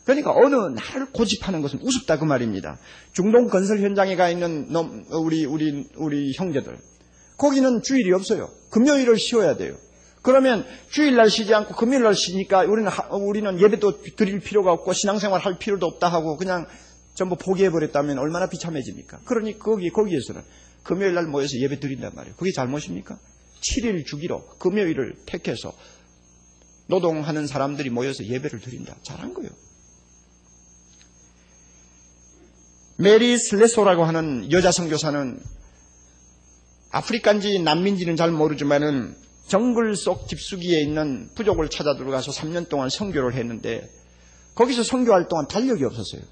그러니까 어느 날을 고집하는 것은 우습다 그 말입니다. 중동 건설 현장에 가 있는 우리 형제들, 거기는 주일이 없어요. 금요일을 쉬어야 돼요. 그러면 주일날 쉬지 않고 금요일날 쉬니까 우리는 예배도 드릴 필요가 없고 신앙생활 할 필요도 없다 하고 그냥 전부 포기해버렸다면 얼마나 비참해집니까? 그러니 거기에서는 금요일날 모여서 예배 드린단 말이에요. 그게 잘못입니까? 7일 주기로 금요일을 택해서 노동하는 사람들이 모여서 예배를 드린다. 잘한 거예요. 메리 슬레소라고 하는 여자 선교사는 아프리카인지 난민인지는 잘 모르지만은 정글 속 깊숙이에 있는 부족을 찾아 들어가서 3년 동안 선교를 했는데 거기서 선교할 동안 달력이 없었어요.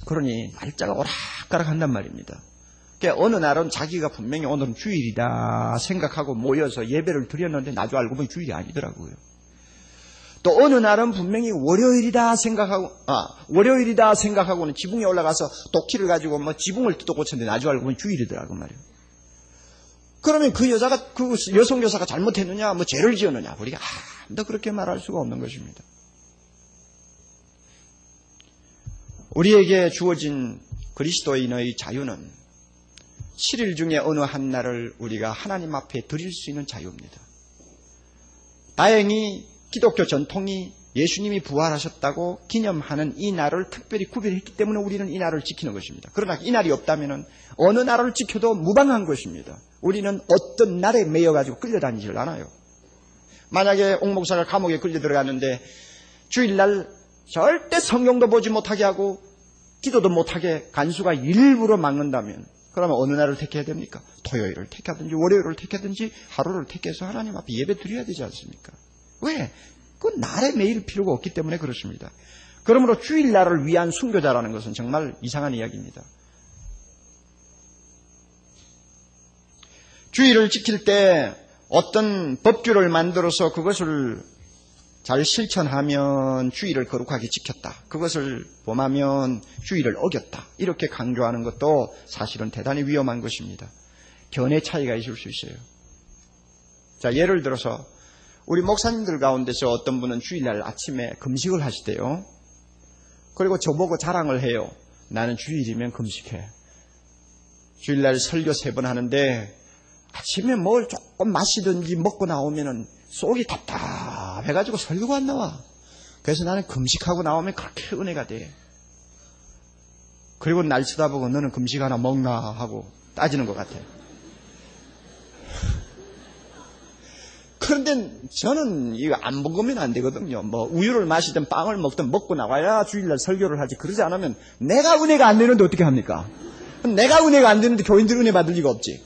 그러니 날짜가 오락가락 한단 말입니다. 그러니까 어느 날은 자기가 분명히 오늘은 주일이다 생각하고 모여서 예배를 드렸는데 나중 알고 보니 주일이 아니더라고요. 또 어느 날은 분명히 월요일이다 생각하고는 지붕에 올라가서 도끼를 가지고 뭐 지붕을 뜯어 고쳤는데 나중 알고 보니 주일이더라고 말이에요. 그러면 그 여성교사가 잘못했느냐, 뭐 죄를 지었느냐, 우리가 아무도 그렇게 말할 수가 없는 것입니다. 우리에게 주어진 그리스도인의 자유는 7일 중에 어느 한 날을 우리가 하나님 앞에 드릴 수 있는 자유입니다. 다행히 기독교 전통이 예수님이 부활하셨다고 기념하는 이 날을 특별히 구별했기 때문에 우리는 이 날을 지키는 것입니다. 그러나 이 날이 없다면 어느 날을 지켜도 무방한 것입니다. 우리는 어떤 날에 매여가지고 끌려다니질 않아요. 만약에 옥 목사가 감옥에 끌려 들어갔는데 주일날 절대 성경도 보지 못하게 하고 기도도 못하게 간수가 일부러 막는다면 그러면 어느 날을 택해야 됩니까? 토요일을 택하든지 월요일을 택하든지 하루를 택해서 하나님 앞에 예배 드려야 되지 않습니까? 왜? 그 날에 매일 필요가 없기 때문에 그렇습니다. 그러므로 주일날을 위한 순교자라는 것은 정말 이상한 이야기입니다. 주일을 지킬 때 어떤 법규를 만들어서 그것을 잘 실천하면 주일을 거룩하게 지켰다. 그것을 범하면 주일을 어겼다. 이렇게 강조하는 것도 사실은 대단히 위험한 것입니다. 견해 차이가 있을 수 있어요. 자, 예를 들어서 우리 목사님들 가운데서 어떤 분은 주일날 아침에 금식을 하시대요. 그리고 저보고 자랑을 해요. 나는 주일이면 금식해. 주일날 설교 3번 하는데 아침에 뭘 조금 마시든지 먹고 나오면은 속이 답답해가지고 설교가 안 나와. 그래서 나는 금식하고 나오면 그렇게 은혜가 돼. 그리고 날 쳐다보고 너는 금식 하나 먹나 하고 따지는 것 같아. 그런데 저는 이거 안 먹으면 안 되거든요. 뭐 우유를 마시든 빵을 먹든 먹고 나와야 주일날 설교를 하지. 그러지 않으면 내가 은혜가 안 되는데 어떻게 합니까? 내가 은혜가 안 되는데 교인들 은혜 받을 리가 없지.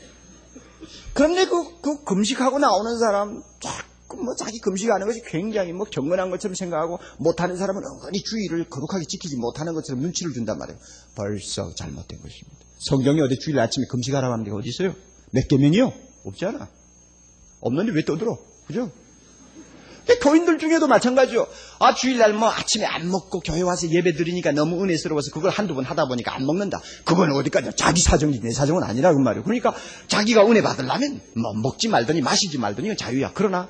그런데 그 금식하고 나오는 사람 자꾸 뭐 자기 금식하는 것이 굉장히 뭐 경건한 것처럼 생각하고 못하는 사람은 은근히 주일을 거룩하게 지키지 못하는 것처럼 눈치를 준단 말이에요. 벌써 잘못된 것입니다. 성경이 어디 주일 아침에 금식하라고 하는 게 어디 있어요? 몇 계명이요? 없지 않아. 없는데 왜 떠들어? 그죠? 교인들 중에도 마찬가지요. 주일날 뭐 아침에 안 먹고 교회 와서 예배 드리니까 너무 은혜스러워서 그걸 한두 번 하다 보니까 안 먹는다. 그건 어디까지나 자기 사정이지 내 사정은 아니라고 말이에요. 그러니까 자기가 은혜 받으려면 뭐 먹지 말더니 마시지 말더니 이건 자유야. 그러나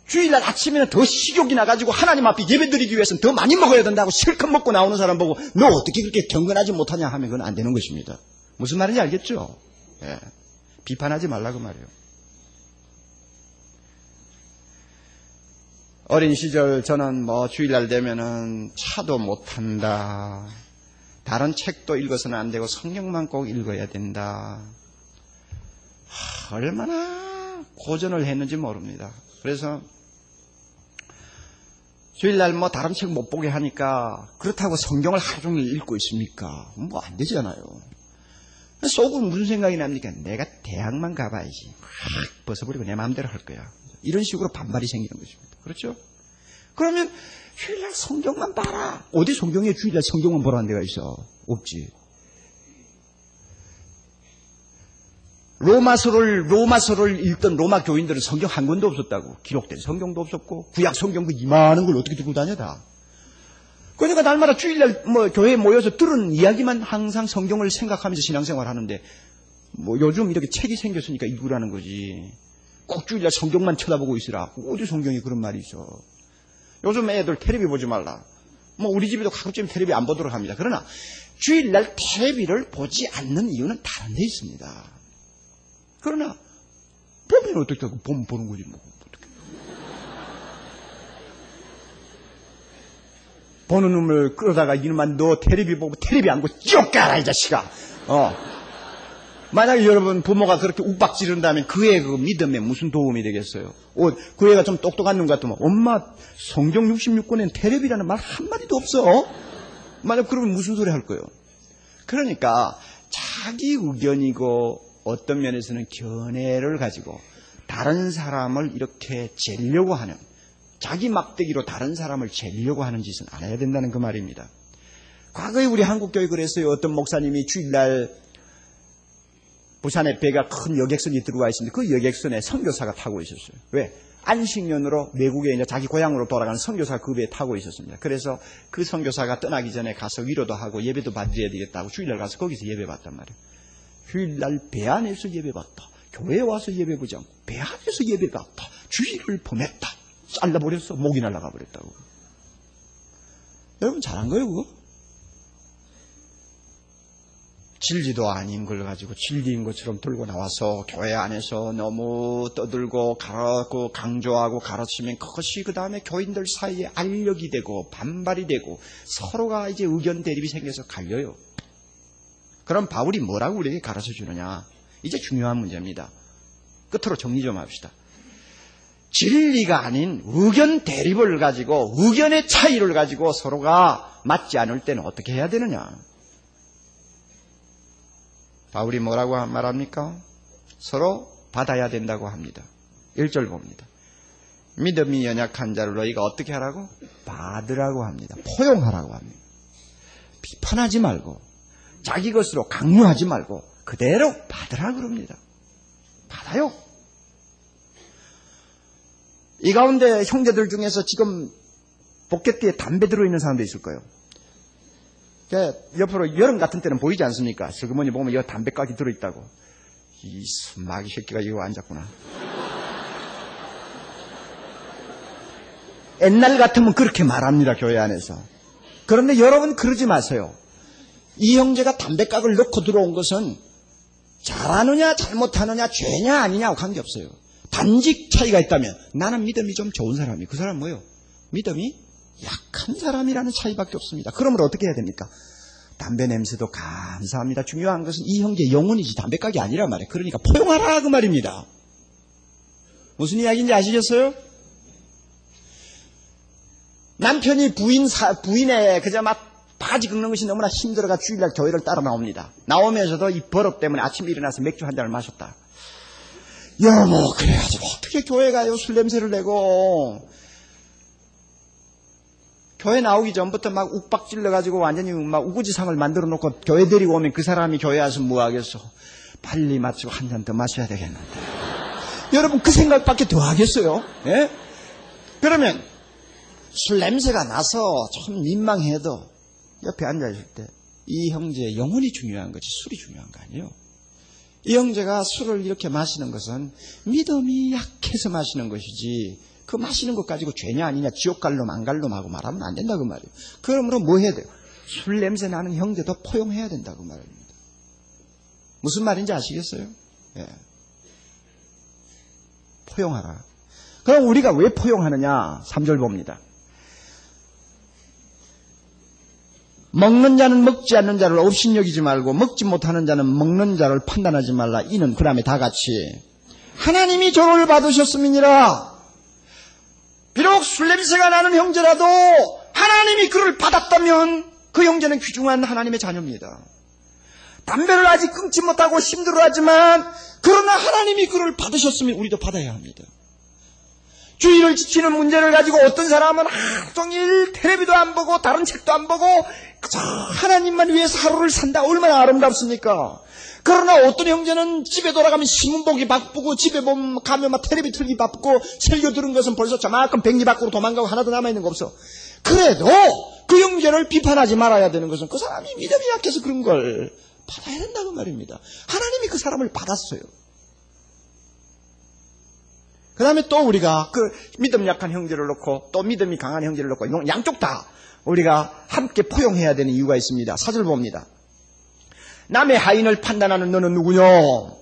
주일날 아침에는 더 식욕이 나가지고 하나님 앞에 예배 드리기 위해서는 더 많이 먹어야 된다고 실컷 먹고 나오는 사람 보고 너 어떻게 그렇게 경건하지 못하냐 하면 그건 안 되는 것입니다. 무슨 말인지 알겠죠? 예. 비판하지 말라고 말이에요. 어린 시절 저는 뭐 주일날 되면은 차도 못한다. 다른 책도 읽어서는 안 되고 성경만 꼭 읽어야 된다. 얼마나 고전을 했는지 모릅니다. 그래서 주일날 뭐 다른 책 못 보게 하니까 그렇다고 성경을 하루 종일 읽고 있습니까? 뭐 안 되잖아요. 속은 무슨 생각이 납니까? 내가 대학만 가봐야지. 벗어버리고 내 마음대로 할 거야. 이런 식으로 반발이 생기는 것입니다. 그렇죠? 그러면 주일날 성경만 봐라. 어디 성경에 주일날 성경만 보라는 데가 있어? 없지. 로마서를 읽던 로마 교인들은 성경 한 권도 없었다고. 기록된 성경도 없었고 구약 성경도 이만한 걸 어떻게 들고 다녀 다. 그러니까 날마다 주일날 교회에 모여서 들은 이야기만 항상 성경을 생각하면서 신앙생활 하는데, 요즘 이렇게 책이 생겼으니까 읽으라는 거지. 꼭 주일날 성경만 쳐다보고 있으라. 어디 성경이 그런 말이 있어. 요즘 애들 텔레비 보지 말라. 우리 집에도 가끔쯤 텔레비 안 보도록 합니다. 그러나 주일날 텔레비를 보지 않는 이유는 다른 데 있습니다. 그러나 보면 어떻게 하고 보는 거지 뭐. 보는 놈을 끌어다가 이놈만 너 텔레비 보고 텔레비 안 보고 쫓겨라 이 자식아. 만약에 여러분 부모가 그렇게 욱박 지른다면 그 애 그 믿음에 무슨 도움이 되겠어요? 그 애가 좀 똑똑한 놈 같으면 엄마 성경 66권엔 텔레비라는 말 한마디도 없어. 만약 그러면 무슨 소리 할 거예요? 그러니까 자기 의견이고 어떤 면에서는 견해를 가지고 다른 사람을 이렇게 재려고 하는, 자기 막대기로 다른 사람을 재려고 하는 짓은 안 해야 된다는 그 말입니다. 과거에 우리 한국교회 그랬어요. 어떤 목사님이 주일날 부산에 배가 큰 여객선이 들어와 있었는데 그 여객선에 선교사가 타고 있었어요. 왜? 안식년으로 외국에 이제 자기 고향으로 돌아가는 선교사가 그 배에 타고 있었습니다. 그래서 그 선교사가 떠나기 전에 가서 위로도 하고 예배도 받아야 되겠다고 주일날 가서 거기서 예배 받단 말이에요. 주일날 배 안에서 예배 받다. 교회에 와서 예배 보지 않고 배 안에서 예배 받다. 주일을 범했다. 잘라버렸어. 목이 날아가 버렸다고. 여러분 잘한 거예요 그거? 진리도 아닌 걸 가지고 진리인 것처럼 들고 나와서 교회 안에서 너무 떠들고 가르고 강조하고 가르치면 그것이 그 다음에 교인들 사이에 알력이 되고 반발이 되고 서로가 이제 의견 대립이 생겨서 갈려요. 그럼 바울이 뭐라고 우리에게 가르쳐 주느냐? 이제 중요한 문제입니다. 끝으로 정리 좀 합시다. 진리가 아닌 의견 대립을 가지고 의견의 차이를 가지고 서로가 맞지 않을 때는 어떻게 해야 되느냐? 바울이 뭐라고 말합니까? 서로 받아야 된다고 합니다. 1절 봅니다. 믿음이 연약한 자를 너희가 어떻게 하라고? 받으라고 합니다. 포용하라고 합니다. 비판하지 말고 자기 것으로 강요하지 말고 그대로 받으라고 그럽니다. 받아요. 이 가운데 형제들 중에서 지금 포켓티에 담배 들어있는 사람도 있을 거예요. 옆으로 여름 같은 때는 보이지 않습니까? 슬그머니 보면 여기 담배깍이 들어있다고. 이 마귀 새끼가 이거 앉았구나. 옛날 같으면 그렇게 말합니다, 교회 안에서. 그런데 여러분 그러지 마세요. 이 형제가 담배깍을 넣고 들어온 것은 잘하느냐 잘못하느냐 죄냐 아니냐하고 관계없어요. 단지 차이가 있다면 나는 믿음이 좀 좋은 사람이, 그 사람은 뭐예요? 믿음이 약한 사람이라는 차이밖에 없습니다. 그러면 어떻게 해야 됩니까? 담배 냄새도 감사합니다. 중요한 것은 이 형제 영혼이지 담배깍이 아니란 말이에요. 그러니까 포용하라 그 말입니다. 무슨 이야기인지 아시겠어요? 남편이 부인의 그저 막 바지 긁는 것이 너무나 힘들어가 주일날 교회를 따라 나옵니다. 나오면서도 이 버릇 때문에 아침에 일어나서 맥주 한 잔을 마셨다. 여보 그래가지고 어떻게 교회 가요? 술 냄새를 내고. 교회 나오기 전부터 막 욱박 찔러가지고 완전히 막 우거지상을 만들어 놓고 교회 데리고 오면 그 사람이 교회 와서 뭐 하겠어? 빨리 마치고 한 잔 더 마셔야 되겠는데. 여러분 그 생각밖에 더 하겠어요? 예? 그러면 술 냄새가 나서 참 민망해도 옆에 앉아있을 때 이 형제의 영혼이 중요한 거지 술이 중요한 거 아니에요. 이 형제가 술을 이렇게 마시는 것은 믿음이 약해서 마시는 것이지 그 마시는 것 가지고 죄냐 아니냐 지옥 갈 놈 안 갈 놈하고 말하면 안 된다고 말이에요. 그러므로 뭐 해야 돼요? 술 냄새 나는 형제도 포용해야 된다고 말입니다. 무슨 말인지 아시겠어요? 예. 포용하라. 그럼 우리가 왜 포용하느냐? 3절 봅니다. 먹는 자는 먹지 않는 자를 업신여기지 말고 먹지 못하는 자는 먹는 자를 판단하지 말라. 이는 그 다음에 다 같이 하나님이 저를 받으셨음이니라. 비록 술 냄새가 나는 형제라도 하나님이 그를 받았다면 그 형제는 귀중한 하나님의 자녀입니다. 담배를 아직 끊지 못하고 힘들어하지만 그러나 하나님이 그를 받으셨으면 우리도 받아야 합니다. 주의를 지키는 문제를 가지고 어떤 사람은 하루 종일 텔레비도 안 보고 다른 책도 안 보고 그저 하나님만 위해서 하루를 산다. 얼마나 아름답습니까? 그러나 어떤 형제는 집에 돌아가면 신문 보기 바쁘고 집에 가면 막 텔레비 틀기 바쁘고 설교 들은 것은 벌써 저만큼 백리 밖으로 도망가고 하나도 남아있는 거 없어. 그래도 그 형제를 비판하지 말아야 되는 것은 그 사람이 믿음이 약해서 그런 걸 받아야 된다고 말입니다. 하나님이 그 사람을 받았어요. 그 다음에 또 우리가 그 믿음 약한 형제를 놓고 또 믿음이 강한 형제를 놓고 양쪽 다 우리가 함께 포용해야 되는 이유가 있습니다. 4절 봅니다. 남의 하인을 판단하는 너는 누구뇨?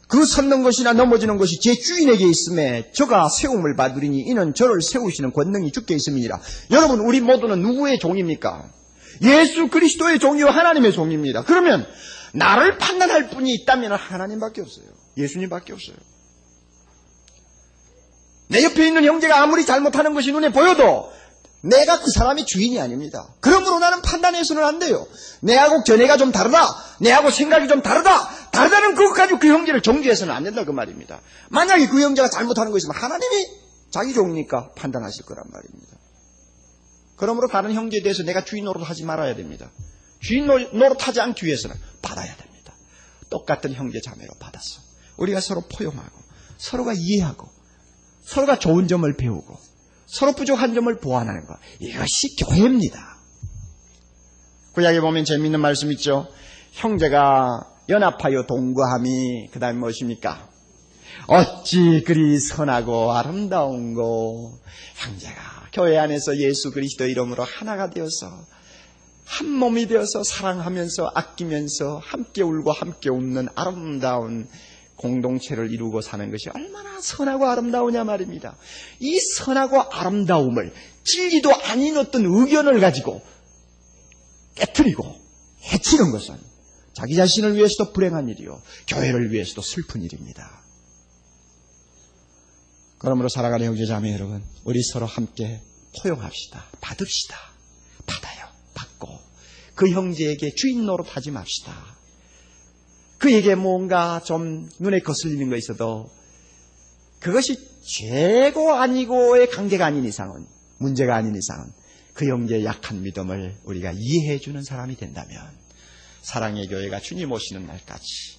그 섰는 것이나 넘어지는 것이 제 주인에게 있음에 저가 세움을 받으리니 이는 저를 세우시는 권능이 주께 있음이니라. 여러분, 우리 모두는 누구의 종입니까? 예수 그리스도의 종이요 하나님의 종입니다. 그러면 나를 판단할 분이 있다면 하나님밖에 없어요. 예수님밖에 없어요. 내 옆에 있는 형제가 아무리 잘못하는 것이 눈에 보여도 내가 그 사람의 주인이 아닙니다. 그러므로 나는 판단해서는 안 돼요. 내하고 견해가 좀 다르다. 내하고 생각이 좀 다르다. 다르다는 그것 가지고 그 형제를 정죄해서는 안 된다 그 말입니다. 만약에 그 형제가 잘못하는 거 있으면 하나님이 자기 종이니까 판단하실 거란 말입니다. 그러므로 다른 형제에 대해서 내가 주인 노릇하지 말아야 됩니다. 주인 노릇하지 않기 위해서는 받아야 됩니다. 똑같은 형제 자매로 받았어. 우리가 서로 포용하고 서로가 이해하고 서로가 좋은 점을 배우고 서로 부족한 점을 보완하는 것. 이것이 교회입니다. 구약에 보면 재미있는 말씀 있죠. 형제가 연합하여 동거함이 그 다음에 무엇입니까? 어찌 그리 선하고 아름다운고. 형제가 교회 안에서 예수 그리스도 이름으로 하나가 되어서 한 몸이 되어서 사랑하면서 아끼면서 함께 울고 함께 웃는 아름다운 공동체를 이루고 사는 것이 얼마나 선하고 아름다우냐 말입니다. 이 선하고 아름다움을 진리도 아닌 어떤 의견을 가지고 깨트리고 해치는 것은 자기 자신을 위해서도 불행한 일이요 교회를 위해서도 슬픈 일입니다. 그러므로 사랑하는 형제자매 여러분, 우리 서로 함께 포용합시다. 받읍시다. 받아요. 받고 그 형제에게 주인 노릇하지 맙시다. 그에게 뭔가 좀 눈에 거슬리는 거 있어도 그것이 죄고 아니고의 관계가 아닌 이상은, 문제가 아닌 이상은 그 형제의 약한 믿음을 우리가 이해해 주는 사람이 된다면 사랑의 교회가 주님 오시는 날까지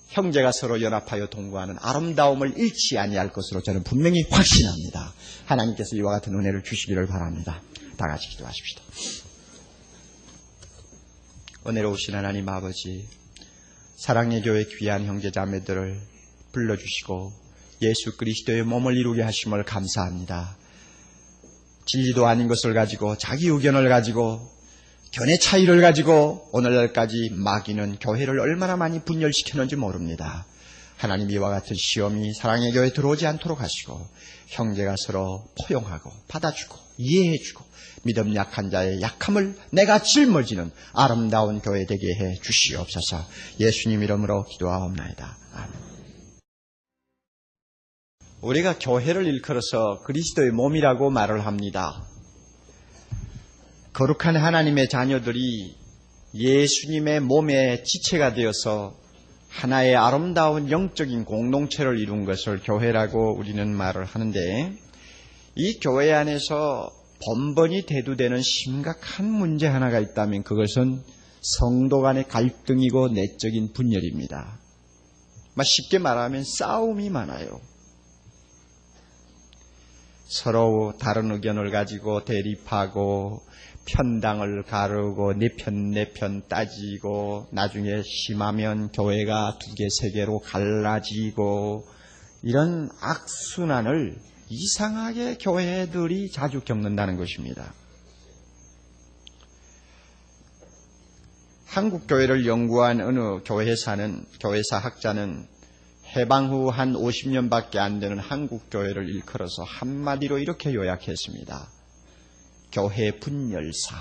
형제가 서로 연합하여 동거하는 아름다움을 잃지 아니할 것으로 저는 분명히 확신합니다. 하나님께서 이와 같은 은혜를 주시기를 바랍니다. 다 같이 기도하십시다. 은혜로우신 하나님 아버지, 사랑의 교회 귀한 형제자매들을 불러주시고 예수 그리스도의 몸을 이루게 하심을 감사합니다. 진리도 아닌 것을 가지고 자기 의견을 가지고 견해 차이를 가지고 오늘날까지 마귀는 교회를 얼마나 많이 분열시켰는지 모릅니다. 하나님 이와 같은 시험이 사랑의 교회에 들어오지 않도록 하시고 형제가 서로 포용하고 받아주고 이해해주고 믿음 약한 자의 약함을 내가 짊어지는 아름다운 교회 되게 해 주시옵소서. 예수님 이름으로 기도하옵나이다. 아멘. 우리가 교회를 일컬어서 그리스도의 몸이라고 말을 합니다. 거룩한 하나님의 자녀들이 예수님의 몸의 지체가 되어서 하나의 아름다운 영적인 공동체를 이룬 것을 교회라고 우리는 말을 하는데, 이 교회 안에서 번번이 대두되는 심각한 문제 하나가 있다면 그것은 성도 간의 갈등이고 내적인 분열입니다. 쉽게 말하면 싸움이 많아요. 서로 다른 의견을 가지고 대립하고 편당을 가르고 내 편 따지고 나중에 심하면 교회가 2개, 3개로 갈라지고 이런 악순환을 이상하게 교회들이 자주 겪는다는 것입니다. 한국 교회를 연구한 어느 교회사 학자는 해방 후 한 50년밖에 안 되는 한국 교회를 일컬어서 한마디로 이렇게 요약했습니다. 교회 분열사.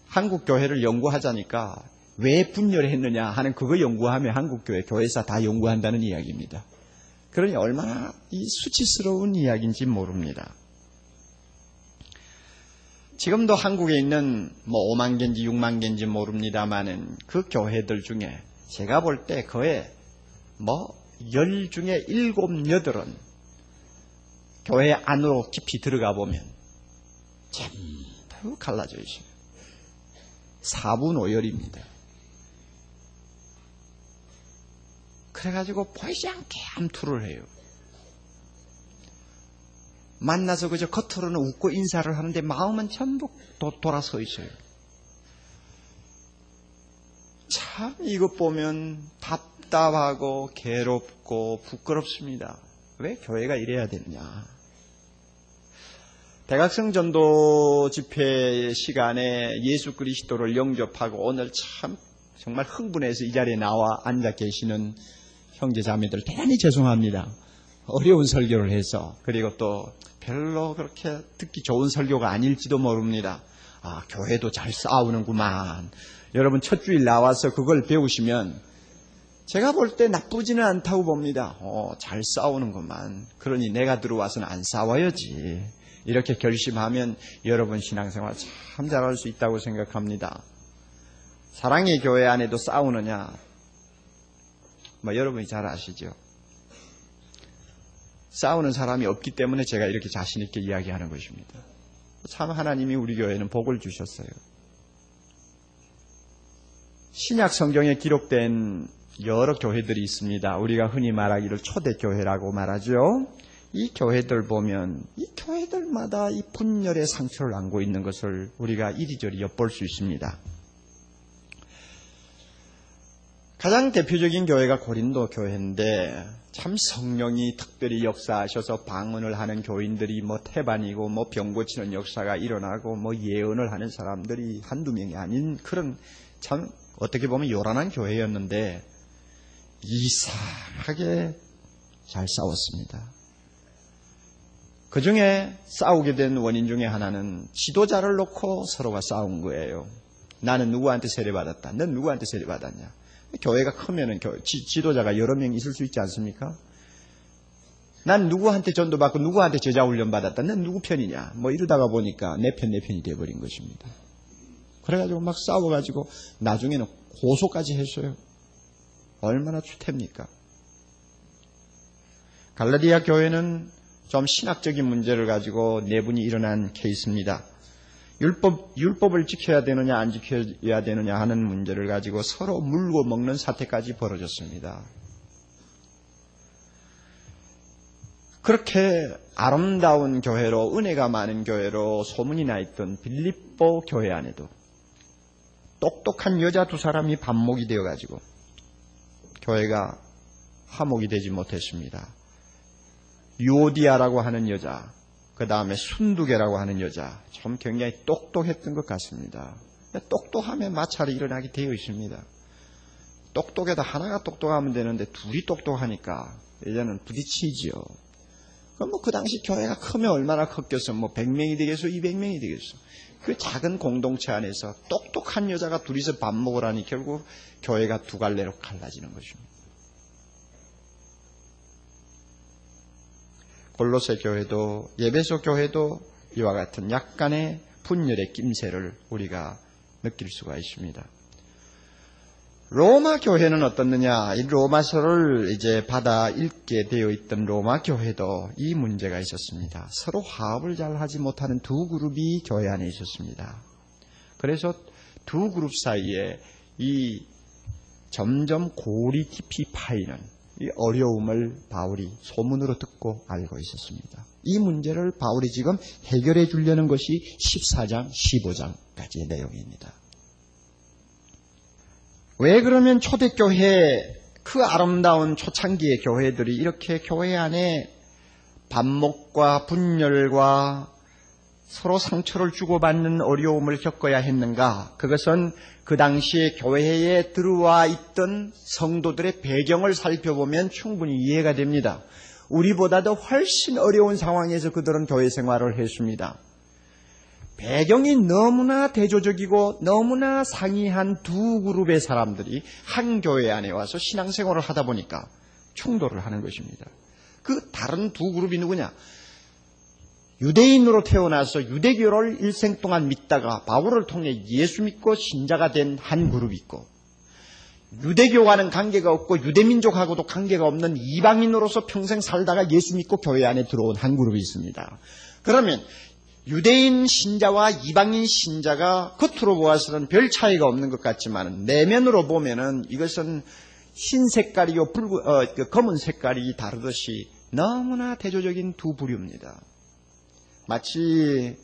한국 교회를 연구하자니까 왜 분열했느냐 하는 그거 연구하면 한국 교회사 다 연구한다는 이야기입니다. 그러니 얼마나 이 수치스러운 이야기인지 모릅니다. 지금도 한국에 있는 5만 개인지 6만 개인지 모릅니다만은 그 교회들 중에 제가 볼 때 거의 10 중에 7, 8은 교회 안으로 깊이 들어가 보면 전부 갈라져 있어요. 사분오열입니다. 그래가지고 보이지 않게 암투를 해요. 만나서 그저 겉으로는 웃고 인사를 하는데 마음은 전부 돌아서 있어요. 참 이것 보면 답답하고 괴롭고 부끄럽습니다. 왜 교회가 이래야 되느냐. 대각성 전도 집회 시간에 예수 그리스도를 영접하고 오늘 참 정말 흥분해서 이 자리에 나와 앉아 계시는 형제 자매들 대단히 죄송합니다. 어려운 설교를 해서, 그리고 또 별로 그렇게 듣기 좋은 설교가 아닐지도 모릅니다. 아, 교회도 잘 싸우는구만. 여러분 첫 주일 나와서 그걸 배우시면 제가 볼 때 나쁘지는 않다고 봅니다. 잘 싸우는구만. 그러니 내가 들어와서는 안 싸워야지. 이렇게 결심하면 여러분 신앙생활 참 잘할 수 있다고 생각합니다. 사랑의 교회 안에도 싸우느냐? 여러분이 잘 아시죠? 싸우는 사람이 없기 때문에 제가 이렇게 자신 있게 이야기하는 것입니다. 참 하나님이 우리 교회는 복을 주셨어요. 신약 성경에 기록된 여러 교회들이 있습니다. 우리가 흔히 말하기를 초대교회라고 말하죠. 이 교회들 보면 이 교회들마다 이 분열의 상처를 안고 있는 것을 우리가 이리저리 엿볼 수 있습니다. 가장 대표적인 교회가 고린도 교회인데 참 성령이 특별히 역사하셔서 방언을 하는 교인들이 태반이고 병 고치는 역사가 일어나고 예언을 하는 사람들이 한두 명이 아닌 그런 참 어떻게 보면 요란한 교회였는데 이상하게 잘 싸웠습니다. 그 중에 싸우게 된 원인 중에 하나는 지도자를 놓고 서로가 싸운 거예요. 나는 누구한테 세례받았다. 넌 누구한테 세례받았냐. 교회가 크면은 지도자가 여러 명 있을 수 있지 않습니까? 난 누구한테 전도받고 누구한테 제자훈련 받았다. 넌 누구 편이냐. 이러다가 보니까 내 편이 돼버린 것입니다. 그래가지고 막 싸워가지고 나중에는 고소까지 했어요. 얼마나 추태입니까? 갈라디아 교회는 좀 신학적인 문제를 가지고 내분이 일어난 케이스입니다. 율법을 지켜야 되느냐 안 지켜야 되느냐 하는 문제를 가지고 서로 물고 먹는 사태까지 벌어졌습니다. 그렇게 아름다운 교회로, 은혜가 많은 교회로 소문이 나 있던 빌립보 교회 안에도 똑똑한 여자 두 사람이 반목이 되어가지고 교회가 화목이 되지 못했습니다. 유오디아라고 하는 여자, 그 다음에 순두개라고 하는 여자, 참 굉장히 똑똑했던 것 같습니다. 똑똑하면 마찰이 일어나게 되어 있습니다. 똑똑해도 하나가 똑똑하면 되는데 둘이 똑똑하니까 이제는 부딪히지요. 그럼 그 당시 교회가 크면 얼마나 컸겠어? 100명이 되겠어? 200명이 되겠어? 그 작은 공동체 안에서 똑똑한 여자가 둘이서 밥 먹으라니 결국 교회가 두 갈래로 갈라지는 것입니다. 골로새 교회도 에베소 교회도 이와 같은 약간의 분열의 낌새를 우리가 느낄 수가 있습니다. 로마 교회는 어떻느냐? 이 로마서를 이제 받아 읽게 되어 있던 로마 교회도 이 문제가 있었습니다. 서로 화합을 잘 하지 못하는 두 그룹이 교회 안에 있었습니다. 그래서 두 그룹 사이에 이 점점 골이 깊이 파이는 이 어려움을 바울이 소문으로 듣고 알고 있었습니다. 이 문제를 바울이 지금 해결해 주려는 것이 14장, 15장까지의 내용입니다. 왜 그러면 초대교회, 그 아름다운 초창기의 교회들이 이렇게 교회 안에 반목과 분열과 서로 상처를 주고받는 어려움을 겪어야 했는가? 그것은 그 당시에 교회에 들어와 있던 성도들의 배경을 살펴보면 충분히 이해가 됩니다. 우리보다도 훨씬 어려운 상황에서 그들은 교회 생활을 했습니다. 배경이 너무나 대조적이고 너무나 상이한 두 그룹의 사람들이 한 교회 안에 와서 신앙생활을 하다 보니까 충돌을 하는 것입니다. 그 다른 두 그룹이 누구냐? 유대인으로 태어나서 유대교를 일생 동안 믿다가 바울을 통해 예수 믿고 신자가 된 한 그룹이 있고, 유대교와는 관계가 없고 유대민족하고도 관계가 없는 이방인으로서 평생 살다가 예수 믿고 교회 안에 들어온 한 그룹이 있습니다. 그러면 유대인 신자와 이방인 신자가 겉으로 보아서는 별 차이가 없는 것 같지만 내면으로 보면은 이것은 흰 색깔이요 검은 색깔이 다르듯이 너무나 대조적인 두 부류입니다. 마치